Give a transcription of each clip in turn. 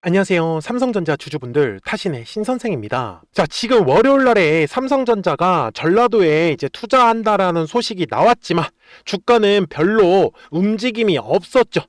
안녕하세요. 삼성전자 주주분들, 타신의 신선생입니다. 자, 지금 월요일 날에 삼성전자가 전라도에 이제 투자한다라는 소식이 나왔지만 주가는 별로 움직임이 없었죠.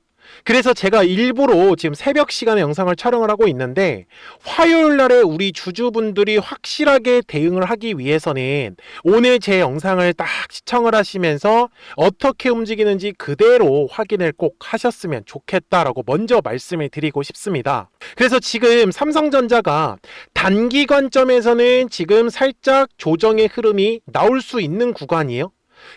그래서 제가 일부러 지금 새벽 시간에 영상을 촬영을 하고 있는데, 화요일 날에 우리 주주분들이 확실하게 대응을 하기 위해서는 오늘 제 영상을 딱 시청을 하시면서 어떻게 움직이는지 그대로 확인을 꼭 하셨으면 좋겠다라고 먼저 말씀을 드리고 싶습니다. 그래서 지금 삼성전자가 단기 관점에서는 지금 살짝 조정의 흐름이 나올 수 있는 구간이에요.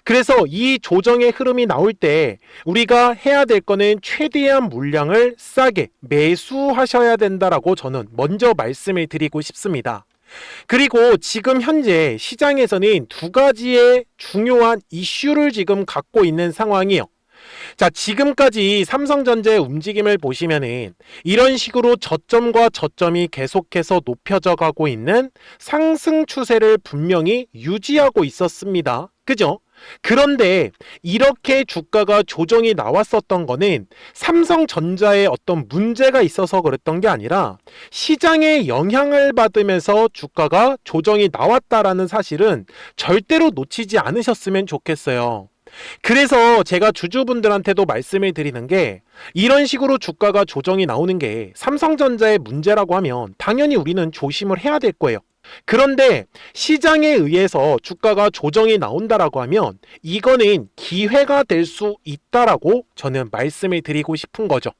그래서 이 조정의 흐름이 나올 때 우리가 해야 될 거는 최대한 물량을 싸게 매수하셔야 된다라고 저는 먼저 말씀을 드리고 싶습니다. 그리고 지금 현재 시장에서는 두 가지의 중요한 이슈를 지금 갖고 있는 상황이에요. 자, 지금까지 삼성전자의 움직임을 보시면은 이런 식으로 저점과 저점이 계속해서 높여져 가고 있는 상승 추세를 분명히 유지하고 있었습니다. 그죠? 그런데 이렇게 주가가 조정이 나왔었던 거는 삼성전자에 어떤 문제가 있어서 그랬던 게 아니라 시장의 영향을 받으면서 주가가 조정이 나왔다라는 사실은 절대로 놓치지 않으셨으면 좋겠어요. 그래서 제가 주주분들한테도 말씀을 드리는 게, 이런 식으로 주가가 조정이 나오는 게 삼성전자의 문제라고 하면 당연히 우리는 조심을 해야 될 거예요. 그런데 시장에 의해서 주가가 조정이 나온다라고 하면 이거는 기회가 될 수 있다라고 저는 말씀을 드리고 싶은 거죠.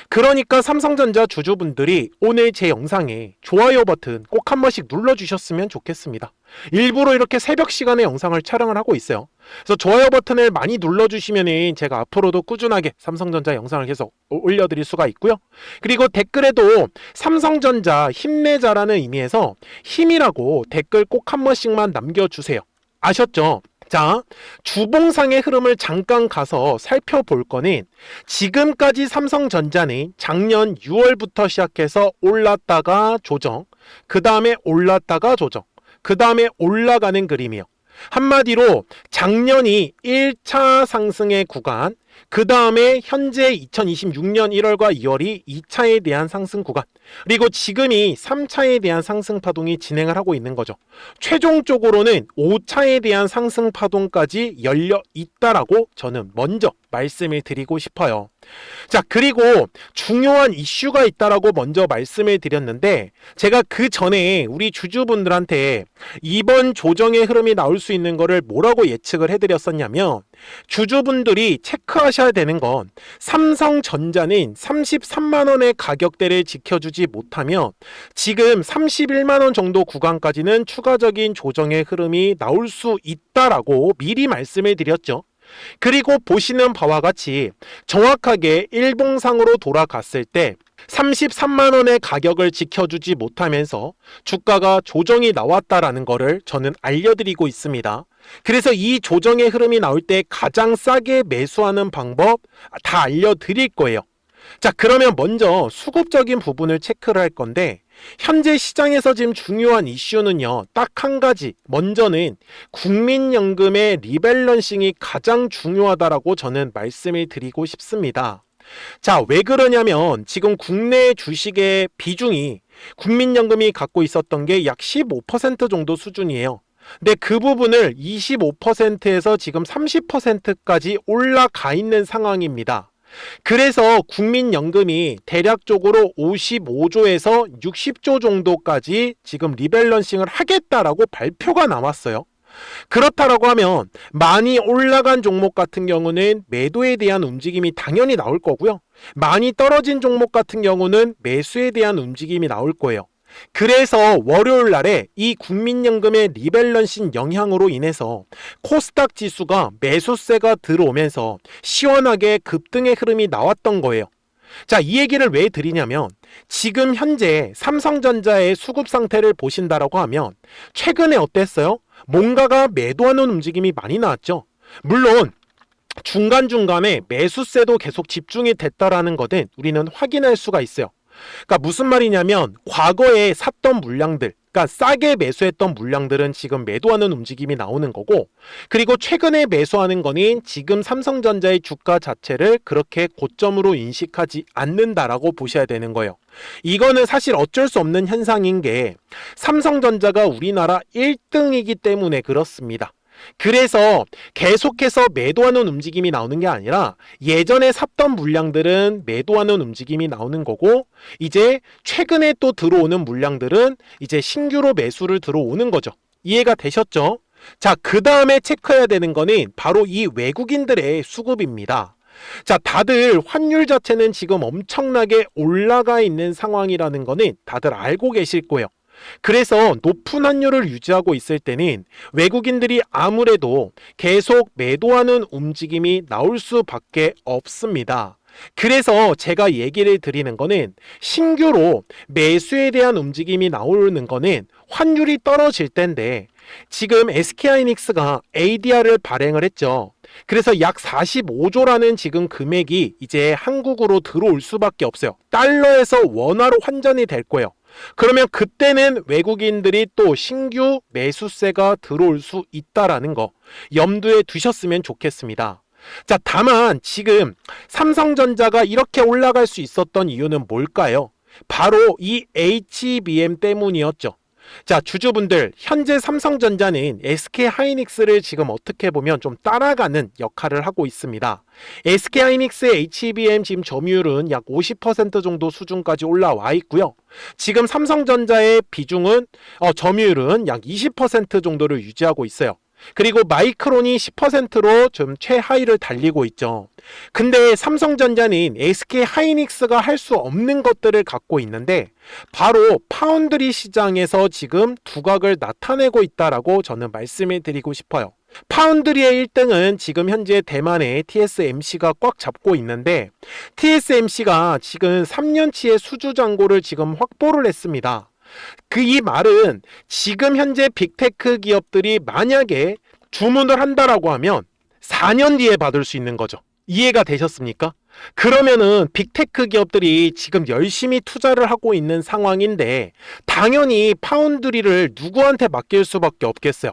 그러니까 삼성전자 주주분들이 오늘 제 영상에 좋아요 버튼 꼭 한 번씩 눌러주셨으면 좋겠습니다. 일부러 이렇게 새벽 시간에 영상을 촬영을 하고 있어요. 그래서 좋아요 버튼을 많이 눌러주시면 제가 앞으로도 꾸준하게 삼성전자 영상을 계속 올려드릴 수가 있고요. 그리고 댓글에도 삼성전자 힘내자라는 의미에서 힘이라고 댓글 꼭 한 번씩만 남겨주세요. 아셨죠? 자, 주봉상의 흐름을 잠깐 가서 살펴볼 거는, 지금까지 삼성전자는 작년 6월부터 시작해서 올랐다가 조정, 그 다음에 올랐다가 조정, 그 다음에 올라가는 그림이요. 한마디로 작년이 1차 상승의 구간, 그 다음에 현재 2026년 1월과 2월이 2차에 대한 상승 구간, 그리고 지금이 3차에 대한 상승 파동이 진행을 하고 있는 거죠. 최종적으로는 5차에 대한 상승 파동까지 열려 있다라고 저는 먼저 말씀을 드리고 싶어요. 자, 그리고 중요한 이슈가 있다라고 먼저 말씀을 드렸는데, 제가 그 전에 우리 주주분들한테 이번 조정의 흐름이 나올 수 있는 거를 뭐라고 예측을 해드렸었냐면, 주주분들이 체크하셔야 되는 건 삼성전자는 33만원의 가격대를 지켜주지 못하면 지금 31만원 정도 구간까지는 추가적인 조정의 흐름이 나올 수 있다라고 미리 말씀을 드렸죠. 그리고 보시는 바와 같이 정확하게 일봉상으로 돌아갔을 때 33만원의 가격을 지켜주지 못하면서 주가가 조정이 나왔다라는 거를 저는 알려드리고 있습니다. 그래서 이 조정의 흐름이 나올 때 가장 싸게 매수하는 방법 다 알려드릴 거예요. 자, 그러면 먼저 수급적인 부분을 체크를 할 건데, 현재 시장에서 지금 중요한 이슈는요, 딱 한 가지. 먼저는 국민연금의 리밸런싱이 가장 중요하다라고 저는 말씀을 드리고 싶습니다. 자, 왜 그러냐면 지금 국내 주식의 비중이 국민연금이 갖고 있었던 게 약 15% 정도 수준이에요. 근데 그 부분을 25%에서 지금 30%까지 올라가 있는 상황입니다. 그래서 국민연금이 대략적으로 55조에서 60조 정도까지 지금 리밸런싱을 하겠다라고 발표가 나왔어요. 그렇다라고 하면 많이 올라간 종목 같은 경우는 매도에 대한 움직임이 당연히 나올 거고요. 많이 떨어진 종목 같은 경우는 매수에 대한 움직임이 나올 거예요. 그래서 월요일 날에 이 국민연금의 리밸런싱 영향으로 인해서 코스닥 지수가 매수세가 들어오면서 시원하게 급등의 흐름이 나왔던 거예요. 자, 이 얘기를 왜 드리냐면 지금 현재 삼성전자의 수급 상태를 보신다라고 하면 최근에 어땠어요? 뭔가가 매도하는 움직임이 많이 나왔죠. 물론 중간중간에 매수세도 계속 집중이 됐다라는 것은 우리는 확인할 수가 있어요. 그러니까 무슨 말이냐면 과거에 샀던 물량들, 그러니까 싸게 매수했던 물량들은 지금 매도하는 움직임이 나오는 거고, 그리고 최근에 매수하는 거는 지금 삼성전자의 주가 자체를 그렇게 고점으로 인식하지 않는다라고 보셔야 되는 거예요. 이거는 사실 어쩔 수 없는 현상인 게 삼성전자가 우리나라 1등이기 때문에 그렇습니다. 그래서 계속해서 매도하는 움직임이 나오는 게 아니라 예전에 샀던 물량들은 매도하는 움직임이 나오는 거고, 이제 최근에 또 들어오는 물량들은 이제 신규로 매수를 들어오는 거죠. 이해가 되셨죠? 자, 그 다음에 체크해야 되는 거는 바로 이 외국인들의 수급입니다. 자, 다들 환율 자체는 지금 엄청나게 올라가 있는 상황이라는 거는 다들 알고 계실 거예요. 그래서 높은 환율을 유지하고 있을 때는 외국인들이 아무래도 계속 매도하는 움직임이 나올 수밖에 없습니다. 그래서 제가 얘기를 드리는 거는 신규로 매수에 대한 움직임이 나오는 거는 환율이 떨어질 때인데, 지금 SK하이닉스가 ADR을 발행을 했죠. 그래서 약 45조라는 지금 금액이 이제 한국으로 들어올 수밖에 없어요. 달러에서 원화로 환전이 될 거예요. 그러면 그때는 외국인들이 또 신규 매수세가 들어올 수 있다라는 거 염두에 두셨으면 좋겠습니다. 자, 다만 지금 삼성전자가 이렇게 올라갈 수 있었던 이유는 뭘까요? 바로 이 HBM 때문이었죠. 자, 주주분들, 현재 삼성전자는 SK하이닉스를 지금 어떻게 보면 좀 따라가는 역할을 하고 있습니다. SK하이닉스의 HBM 지금 점유율은 약 50% 정도 수준까지 올라와 있고요. 지금 삼성전자의 비중은 점유율은 약 20% 정도를 유지하고 있어요. 그리고 마이크론이 10%로 좀 최하위를 달리고 있죠. 근데 삼성전자는 SK하이닉스가 할 수 없는 것들을 갖고 있는데 바로 파운드리 시장에서 지금 두각을 나타내고 있다라고 저는 말씀을 드리고 싶어요. 파운드리의 1등은 지금 현재 대만의 TSMC가 꽉 잡고 있는데, TSMC가 지금 3년치의 수주 잔고를 지금 확보를 했습니다. 이 말은 지금 현재 빅테크 기업들이 만약에 주문을 한다라고 하면 4년 뒤에 받을 수 있는 거죠. 이해가 되셨습니까? 그러면은 빅테크 기업들이 지금 열심히 투자를 하고 있는 상황인데 당연히 파운드리를 누구한테 맡길 수밖에 없겠어요.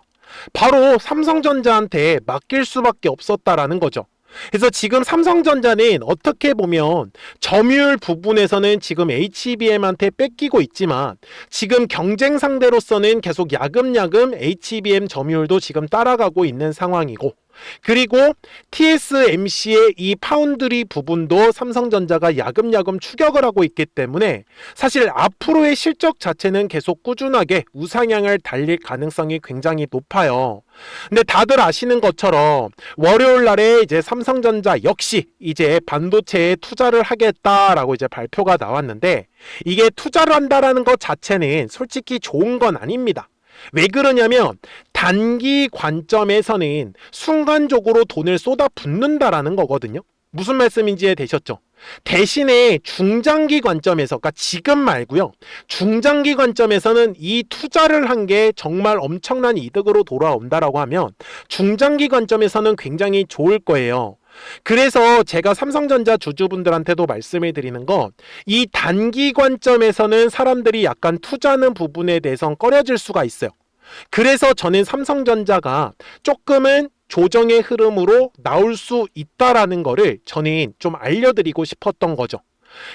바로 삼성전자한테 맡길 수밖에 없었다라는 거죠. 그래서 지금 삼성전자는 어떻게 보면 점유율 부분에서는 지금 HBM한테 뺏기고 있지만 지금 경쟁 상대로서는 계속 야금야금 HBM 점유율도 지금 따라가고 있는 상황이고, 그리고 TSMC의 이 파운드리 부분도 삼성전자가 야금야금 추격을 하고 있기 때문에 사실 앞으로의 실적 자체는 계속 꾸준하게 우상향을 달릴 가능성이 굉장히 높아요. 근데 다들 아시는 것처럼 월요일 날에 이제 삼성전자 역시 이제 반도체에 투자를 하겠다라고 이제 발표가 나왔는데, 이게 투자를 한다라는 것 자체는 솔직히 좋은 건 아닙니다. 왜 그러냐면 단기 관점에서는 순간적으로 돈을 쏟아붓는다라는 거거든요. 무슨 말씀인지 이해되셨죠? 대신에 중장기 관점에서, 그러니까 지금 말고요, 중장기 관점에서는 이 투자를 한 게 정말 엄청난 이득으로 돌아온다라고 하면 중장기 관점에서는 굉장히 좋을 거예요. 그래서 제가 삼성전자 주주분들한테도 말씀을 드리는 건, 이 단기 관점에서는 사람들이 약간 투자하는 부분에 대해서 꺼려질 수가 있어요. 그래서 저는 삼성전자가 조금은 조정의 흐름으로 나올 수 있다라는 거를 저는 좀 알려드리고 싶었던 거죠.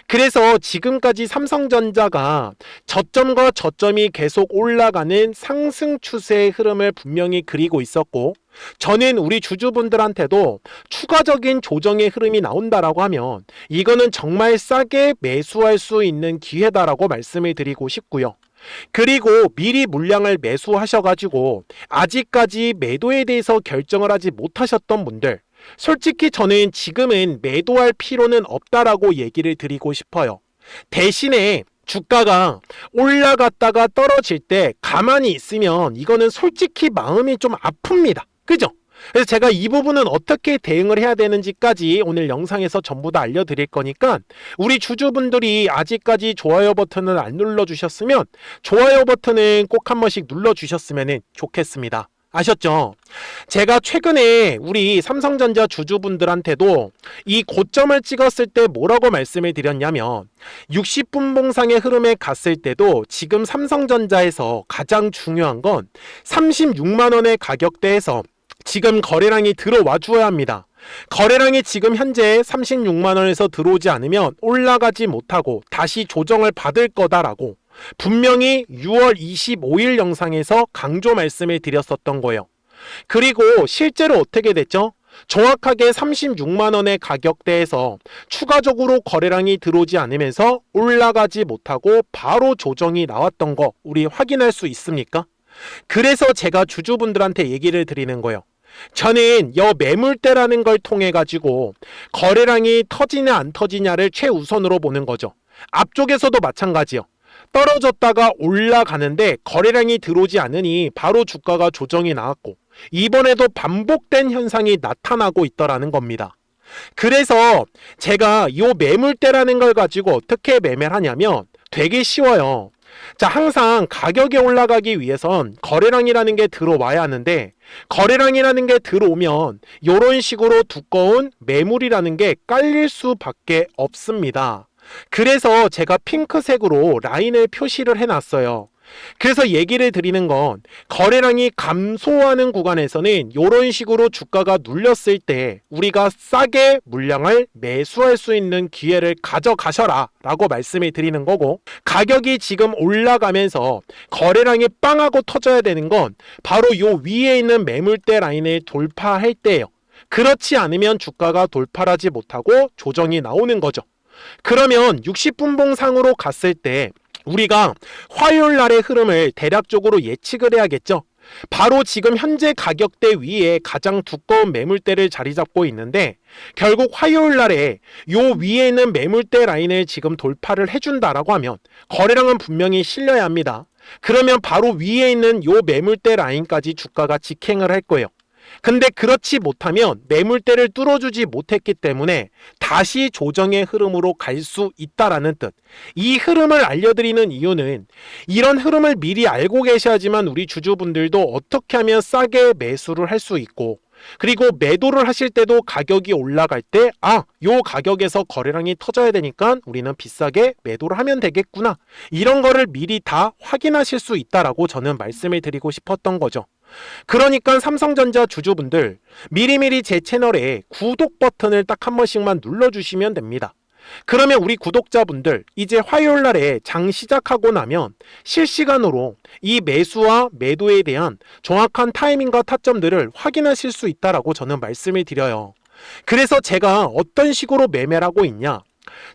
그래서 지금까지 삼성전자가 저점과 저점이 계속 올라가는 상승 추세의 흐름을 분명히 그리고 있었고, 저는 우리 주주분들한테도 추가적인 조정의 흐름이 나온다라고 하면 이거는 정말 싸게 매수할 수 있는 기회다라고 말씀을 드리고 싶고요. 그리고 미리 물량을 매수하셔가지고 아직까지 매도에 대해서 결정을 하지 못하셨던 분들, 솔직히 저는 지금은 매도할 필요는 없다라고 얘기를 드리고 싶어요. 대신에 주가가 올라갔다가 떨어질 때 가만히 있으면 이거는 솔직히 마음이 좀 아픕니다. 그죠? 그래서 제가 이 부분은 어떻게 대응을 해야 되는지까지 오늘 영상에서 전부 다 알려드릴 거니까, 우리 주주분들이 아직까지 좋아요 버튼을 안 눌러주셨으면 좋아요 버튼은 꼭 한 번씩 눌러주셨으면 좋겠습니다. 아셨죠? 제가 최근에 우리 삼성전자 주주분들한테도 이 고점을 찍었을 때 뭐라고 말씀을 드렸냐면 60분봉상의 흐름에 갔을 때도 지금 삼성전자에서 가장 중요한 건 36만 원의 가격대에서 지금 거래량이 들어와 주어야 합니다. 거래량이 지금 현재 36만 원에서 들어오지 않으면 올라가지 못하고 다시 조정을 받을 거다라고 분명히 6월 25일 영상에서 강조 말씀을 드렸었던 거예요. 그리고 실제로 어떻게 됐죠? 정확하게 36만 원의 가격대에서 추가적으로 거래량이 들어오지 않으면서 올라가지 못하고 바로 조정이 나왔던 거 우리 확인할 수 있습니까? 그래서 제가 주주분들한테 얘기를 드리는 거예요. 저는 매물대라는 걸 통해 가지고 거래량이 터지냐 안 터지냐를 최우선으로 보는 거죠. 앞쪽에서도 마찬가지요. 떨어졌다가 올라가는데 거래량이 들어오지 않으니 바로 주가가 조정이 나왔고 이번에도 반복된 현상이 나타나고 있더라는 겁니다. 그래서 제가 이 매물대라는 걸 가지고 어떻게 매매를 하냐면 되게 쉬워요. 자, 항상 가격이 올라가기 위해선 거래량이라는 게 들어와야 하는데 거래량이라는 게 들어오면 이런 식으로 두꺼운 매물이라는 게 깔릴 수밖에 없습니다. 그래서 제가 핑크색으로 라인을 표시를 해놨어요. 그래서 얘기를 드리는 건 거래량이 감소하는 구간에서는 이런 식으로 주가가 눌렸을 때 우리가 싸게 물량을 매수할 수 있는 기회를 가져가셔라 라고 말씀을 드리는 거고, 가격이 지금 올라가면서 거래량이 빵 하고 터져야 되는 건 바로 요 위에 있는 매물대 라인을 돌파할 때예요. 그렇지 않으면 주가가 돌파하지 못하고 조정이 나오는 거죠. 그러면 60분봉 상으로 갔을 때 우리가 화요일 날의 흐름을 대략적으로 예측을 해야겠죠. 바로 지금 현재 가격대 위에 가장 두꺼운 매물대를 자리 잡고 있는데 결국 화요일 날에 요 위에 있는 매물대 라인을 지금 돌파를 해준다라고 하면 거래량은 분명히 실려야 합니다. 그러면 바로 위에 있는 요 매물대 라인까지 주가가 직행을 할 거예요. 근데 그렇지 못하면 매물대를 뚫어주지 못했기 때문에 다시 조정의 흐름으로 갈 수 있다라는 뜻. 이 흐름을 알려드리는 이유는 이런 흐름을 미리 알고 계셔야지만 우리 주주분들도 어떻게 하면 싸게 매수를 할 수 있고, 그리고 매도를 하실 때도 가격이 올라갈 때 요 가격에서 거래량이 터져야 되니까 우리는 비싸게 매도를 하면 되겠구나, 이런 거를 미리 다 확인하실 수 있다라고 저는 말씀을 드리고 싶었던 거죠. 그러니까 삼성전자 주주분들 미리미리 제 채널에 구독 버튼을 딱 한 번씩만 눌러주시면 됩니다. 그러면 우리 구독자분들 이제 화요일 날에 장 시작하고 나면 실시간으로 이 매수와 매도에 대한 정확한 타이밍과 타점들을 확인하실 수 있다라고 저는 말씀을 드려요. 그래서 제가 어떤 식으로 매매를 하고 있냐,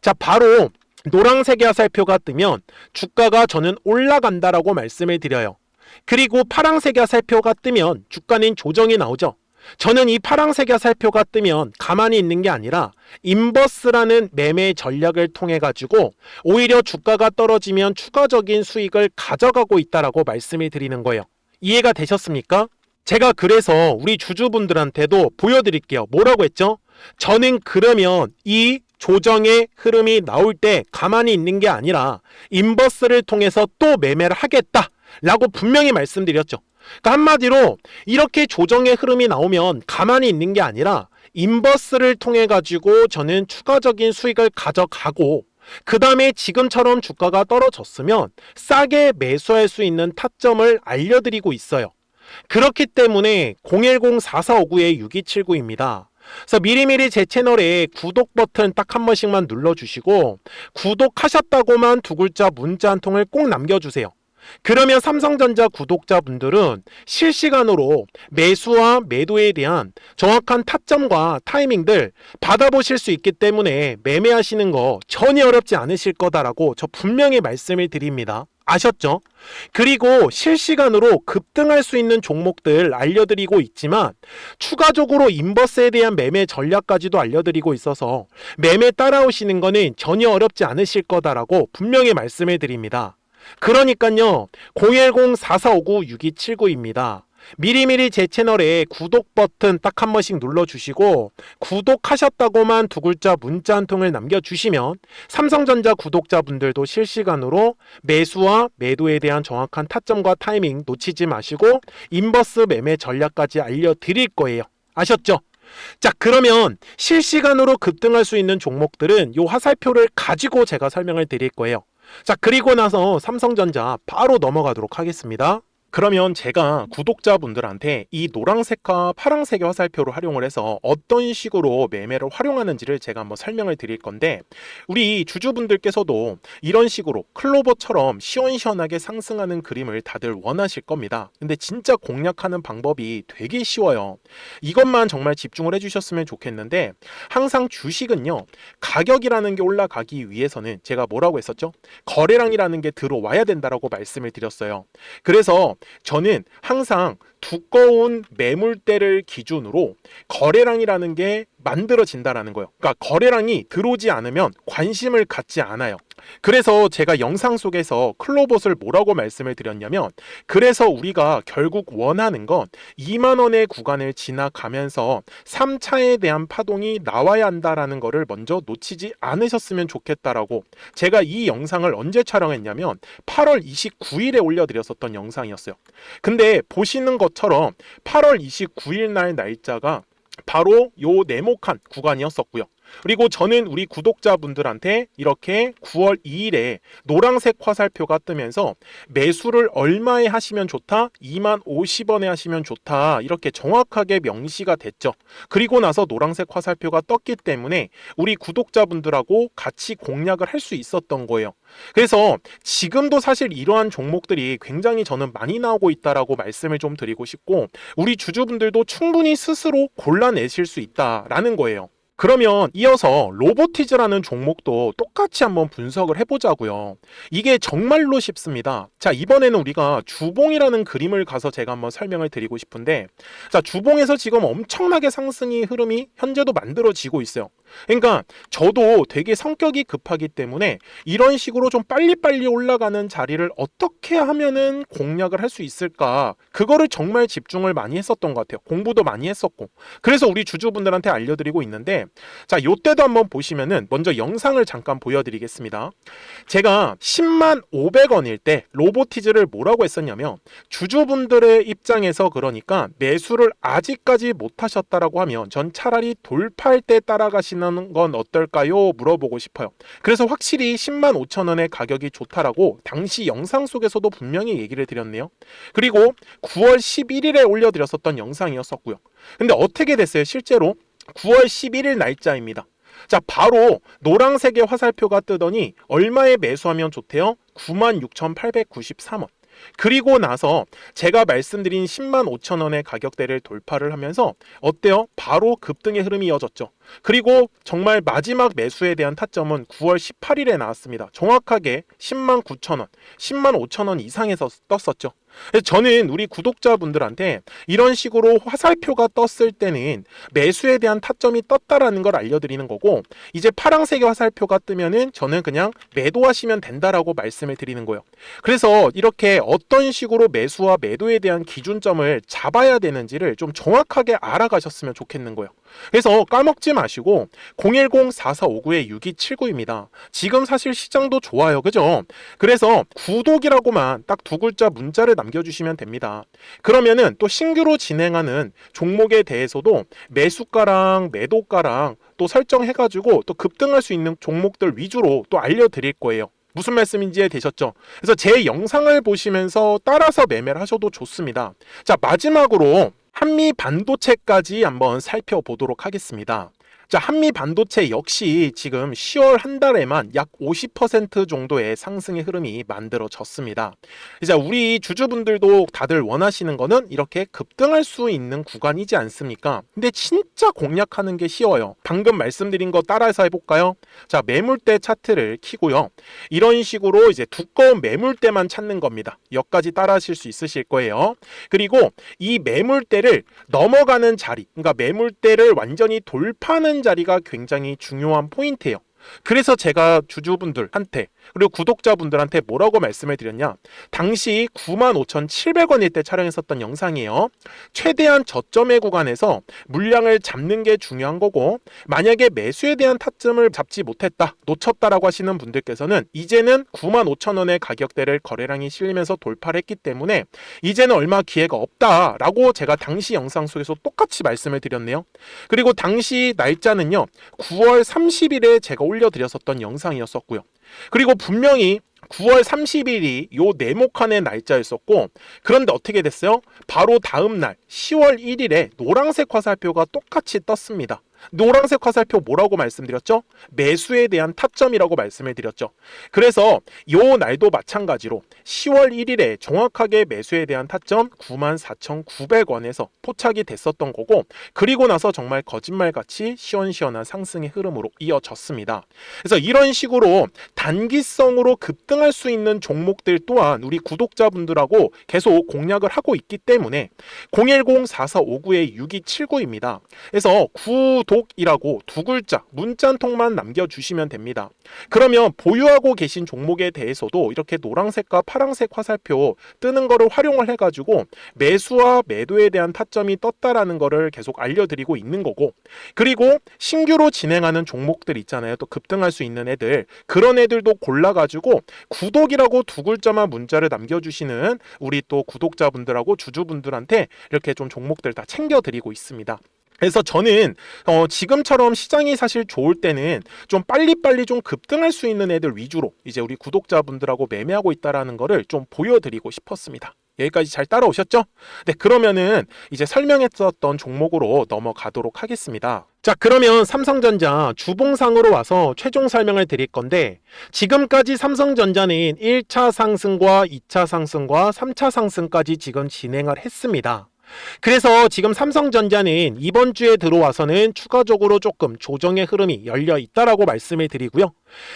자, 바로 노란색의 화살표가 뜨면 주가가 저는 올라간다라고 말씀을 드려요. 그리고 파란색의 화살표가 뜨면 주가는 조정이 나오죠. 저는 이 파란색의 화살표가 뜨면 가만히 있는 게 아니라 인버스라는 매매 전략을 통해 가지고 오히려 주가가 떨어지면 추가적인 수익을 가져가고 있다라고 말씀을 드리는 거예요. 이해가 되셨습니까? 제가 그래서 우리 주주분들한테도 보여드릴게요. 뭐라고 했죠? 저는 그러면 이 조정의 흐름이 나올 때 가만히 있는 게 아니라 인버스를 통해서 또 매매를 하겠다 라고 분명히 말씀드렸죠. 그러니까 한마디로 이렇게 조정의 흐름이 나오면 가만히 있는 게 아니라 인버스를 통해 가지고 저는 추가적인 수익을 가져가고, 그 다음에 지금처럼 주가가 떨어졌으면 싸게 매수할 수 있는 타점을 알려드리고 있어요. 그렇기 때문에 010-4459-6279입니다. 그래서 미리미리 제 채널에 구독 버튼 딱 한 번씩만 눌러주시고 구독하셨다고만 두 글자 문자 한 통을 꼭 남겨주세요. 그러면 삼성전자 구독자분들은 실시간으로 매수와 매도에 대한 정확한 타점과 타이밍들 받아보실 수 있기 때문에 매매하시는 거 전혀 어렵지 않으실 거다라고 저 분명히 말씀을 드립니다. 아셨죠? 그리고 실시간으로 급등할 수 있는 종목들 알려드리고 있지만 추가적으로 인버스에 대한 매매 전략까지도 알려드리고 있어서 매매 따라오시는 거는 전혀 어렵지 않으실 거다라고 분명히 말씀을 드립니다. 그러니까요, 010-4459-6279입니다. 미리미리 제 채널에 구독 버튼 딱 한 번씩 눌러주시고 구독하셨다고만 두 글자 문자 한 통을 남겨주시면 삼성전자 구독자분들도 실시간으로 매수와 매도에 대한 정확한 타점과 타이밍 놓치지 마시고 인버스 매매 전략까지 알려드릴 거예요. 아셨죠? 자, 그러면 실시간으로 급등할 수 있는 종목들은 요 화살표를 가지고 제가 설명을 드릴 거예요. 자, 그리고 나서 삼성전자 바로 넘어가도록 하겠습니다. 그러면 제가 구독자분들한테 이 노란색과 파란색의 화살표를 활용을 해서 어떤 식으로 매매를 활용하는지를 제가 한번 설명을 드릴 건데, 우리 주주분들께서도 이런 식으로 클로버처럼 시원시원하게 상승하는 그림을 다들 원하실 겁니다. 근데 진짜 공략하는 방법이 되게 쉬워요. 이것만 정말 집중을 해주셨으면 좋겠는데, 항상 주식은요, 가격이라는 게 올라가기 위해서는 제가 뭐라고 했었죠? 거래량이라는 게 들어와야 된다라고 말씀을 드렸어요. 그래서 저는 항상 두꺼운 매물대를 기준으로 거래량이라는 게 만들어진다라는 거예요. 그러니까 거래량이 들어오지 않으면 관심을 갖지 않아요. 그래서 제가 영상 속에서 클로봇을 뭐라고 말씀을 드렸냐면, 그래서 우리가 결국 원하는 건 2만 원의 구간을 지나가면서 3차에 대한 파동이 나와야 한다라는 거를 먼저 놓치지 않으셨으면 좋겠다라고, 제가 이 영상을 언제 촬영했냐면 8월 29일에 올려드렸었던 영상이었어요. 근데 보시는 것처럼 8월 29일 날 날짜가 바로 요 네모칸 구간이었었고요. 그리고 저는 우리 구독자분들한테 이렇게 9월 2일에 노란색 화살표가 뜨면서 매수를 얼마에 하시면 좋다? 2만 50원에 하시면 좋다. 이렇게 정확하게 명시가 됐죠. 그리고 나서 노란색 화살표가 떴기 때문에 우리 구독자분들하고 같이 공략을 할 수 있었던 거예요. 그래서 지금도 사실 이러한 종목들이 굉장히 저는 많이 나오고 있다라고 말씀을 좀 드리고 싶고, 우리 주주분들도 충분히 스스로 골라내실 수 있다라는 거예요. 그러면 이어서 로보티즈라는 종목도 똑같이 한번 분석을 해보자고요. 이게 정말로 쉽습니다. 자, 이번에는 우리가 주봉이라는 그림을 가서 제가 한번 설명을 드리고 싶은데, 자, 주봉에서 지금 엄청나게 상승이 흐름이 현재도 만들어지고 있어요. 그러니까 저도 되게 성격이 급하기 때문에 이런 식으로 좀 빨리빨리 올라가는 자리를 어떻게 하면은 공략을 할 수 있을까, 그거를 정말 집중을 많이 했었던 것 같아요. 공부도 많이 했었고. 그래서 우리 주주분들한테 알려드리고 있는데, 자, 요때도 한번 보시면은 먼저 영상을 잠깐 보여드리겠습니다. 제가 10만 500원일 때 로보티즈를 뭐라고 했었냐면, 주주분들의 입장에서 그러니까 매수를 아직까지 못 하셨다라고 하면 전 차라리 돌파할 때 따라가시는 건 어떨까요? 물어보고 싶어요. 그래서 확실히 10만 5천 원의 가격이 좋다라고 당시 영상 속에서도 분명히 얘기를 드렸네요. 그리고 9월 11일에 올려드렸었던 영상이었었고요. 근데 어떻게 됐어요? 실제로 9월 11일 날짜입니다. 자, 바로 노란색의 화살표가 뜨더니 얼마에 매수하면 좋대요? 96,893원. 그리고 나서 제가 말씀드린 10만 5천 원의 가격대를 돌파를 하면서 어때요? 바로 급등의 흐름이 이어졌죠. 그리고 정말 마지막 매수에 대한 타점은 9월 18일에 나왔습니다. 정확하게 10만 9천 원, 10만 5천 원 이상에서 떴었죠. 저는 우리 구독자분들한테 이런 식으로 화살표가 떴을 때는 매수에 대한 타점이 떴다라는 걸 알려드리는 거고, 이제 파란색의 화살표가 뜨면은 저는 그냥 매도하시면 된다라고 말씀을 드리는 거예요. 그래서 이렇게 어떤 식으로 매수와 매도에 대한 기준점을 잡아야 되는지를 좀 정확하게 알아가셨으면 좋겠는 거예요. 그래서 까먹지 마시고 010-4459-6279입니다. 지금 사실 시장도 좋아요. 그죠? 그래서 구독이라고만 딱 두 글자 문자를 남겨주시면 됩니다. 그러면은 또 신규로 진행하는 종목에 대해서도 매수가랑 매도가랑 또 설정해가지고 또 급등할 수 있는 종목들 위주로 또 알려드릴 거예요. 무슨 말씀인지 이해되셨죠? 그래서 제 영상을 보시면서 따라서 매매를 하셔도 좋습니다. 자, 마지막으로 한미 반도체까지 한번 살펴보도록 하겠습니다. 자, 한미 반도체 역시 지금 10월 한 달에만 약 50% 정도의 상승의 흐름이 만들어졌습니다. 이제 우리 주주분들도 다들 원하시는 거는 이렇게 급등할 수 있는 구간이지 않습니까? 근데 진짜 공략하는 게 쉬워요. 방금 말씀드린 거 따라해서 해볼까요? 자, 매물대 차트를 키고요. 이런 식으로 이제 두꺼운 매물대만 찾는 겁니다. 여기까지 따라하실 수 있으실 거예요. 그리고 이 매물대를 넘어가는 자리, 그러니까 매물대를 완전히 돌파하는 자리가 굉장히 중요한 포인트예요. 그래서 제가 주주분들한테 그리고 구독자분들한테 뭐라고 말씀을 드렸냐, 당시 95,700원일 때 촬영했었던 영상이에요. 최대한 저점의 구간에서 물량을 잡는 게 중요한 거고, 만약에 매수에 대한 타점을 잡지 못했다, 놓쳤다라고 하시는 분들께서는 이제는 95,000원의 가격대를 거래량이 실리면서 돌파를 했기 때문에 이제는 얼마 기회가 없다라고 제가 당시 영상 속에서 똑같이 말씀을 드렸네요. 그리고 당시 날짜는요, 9월 30일에 제가 올려드렸었던 영상이었었고요. 그리고 분명히 9월 30일이 요 네모칸의 날짜였었고, 그런데 어떻게 됐어요? 바로 다음 날 10월 1일에 노란색 화살표가 똑같이 떴습니다. 노란색 화살표 뭐라고 말씀드렸죠? 매수에 대한 타점이라고 말씀을 드렸죠. 그래서 요 날도 마찬가지로 10월 1일에 정확하게 매수에 대한 타점 94,900원에서 포착이 됐었던 거고, 그리고 나서 정말 거짓말같이 시원시원한 상승의 흐름으로 이어졌습니다. 그래서 이런 식으로 단기성으로 급등할 수 있는 종목들 또한 우리 구독자분들하고 계속 공략을 하고 있기 때문에 010-4459-6279입니다. 그래서 구독이라고 두 글자 문자 한 통만 남겨주시면 됩니다. 그러면 보유하고 계신 종목에 대해서도 이렇게 노란색과 파란색 화살표 뜨는 거를 활용을 해가지고 매수와 매도에 대한 타점이 떴다라는 거를 계속 알려드리고 있는 거고, 그리고 신규로 진행하는 종목들 있잖아요. 또 급등할 수 있는 애들, 그런 애들도 골라가지고 구독이라고 두 글자만 문자를 남겨주시는 우리 또 구독자분들하고 주주분들한테 이렇게 좀 종목들 다 챙겨드리고 있습니다. 그래서 저는 지금처럼 시장이 사실 좋을 때는 좀 빨리빨리 좀 급등할 수 있는 애들 위주로 이제 우리 구독자분들하고 매매하고 있다라는 거를 좀 보여드리고 싶었습니다. 여기까지 잘 따라오셨죠? 네, 그러면은 이제 설명했었던 종목으로 넘어가도록 하겠습니다. 자, 그러면 삼성전자 주봉상으로 와서 최종 설명을 드릴 건데, 지금까지 삼성전자는 1차 상승과 2차 상승과 3차 상승까지 지금 진행을 했습니다. 그래서 지금 삼성전자는 이번 주에 들어와서는 추가적으로 조금 조정의 흐름이 열려 있다라고 말씀을 드리고요.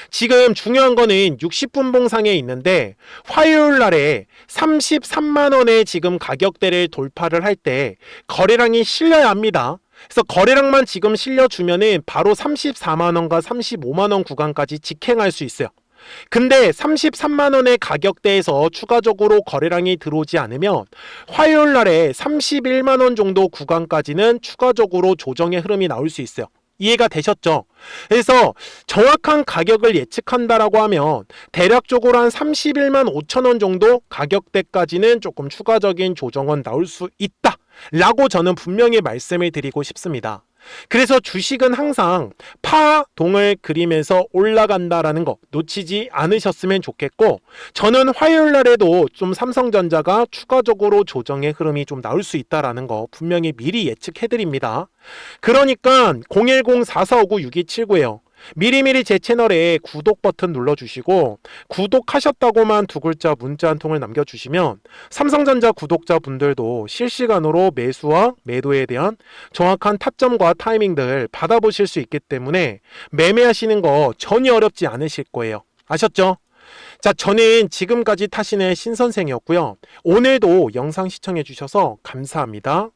지금 중요한 거는 60분 봉상에 있는데, 화요일 날에 33만 원의 지금 가격대를 돌파를 할 때 거래량이 실려야 합니다. 그래서 거래량만 지금 실려주면은 바로 34만 원과 35만 원 구간까지 직행할 수 있어요. 근데 33만 원의 가격대에서 추가적으로 거래량이 들어오지 않으면 화요일 날에 31만 원 정도 구간까지는 추가적으로 조정의 흐름이 나올 수 있어요. 이해가 되셨죠? 그래서 정확한 가격을 예측한다라고 하면 대략적으로 한 31만 5천 원 정도 가격대까지는 조금 추가적인 조정은 나올 수 있다 라고 저는 분명히 말씀을 드리고 싶습니다. 그래서 주식은 항상 파동을 그리면서 올라간다라는 거 놓치지 않으셨으면 좋겠고, 저는 화요일 날에도 좀 삼성전자가 추가적으로 조정의 흐름이 좀 나올 수 있다라는 거 분명히 미리 예측해 드립니다. 그러니까 010-4459-6279예요. 미리미리 제 채널에 구독 버튼 눌러주시고, 구독하셨다고만 두 글자 문자 한 통을 남겨주시면 삼성전자 구독자분들도 실시간으로 매수와 매도에 대한 정확한 타점과 타이밍들 받아보실 수 있기 때문에 매매하시는 거 전혀 어렵지 않으실 거예요. 아셨죠? 자, 저는 지금까지 타신의 신선생이었고요. 오늘도 영상 시청해 주셔서 감사합니다.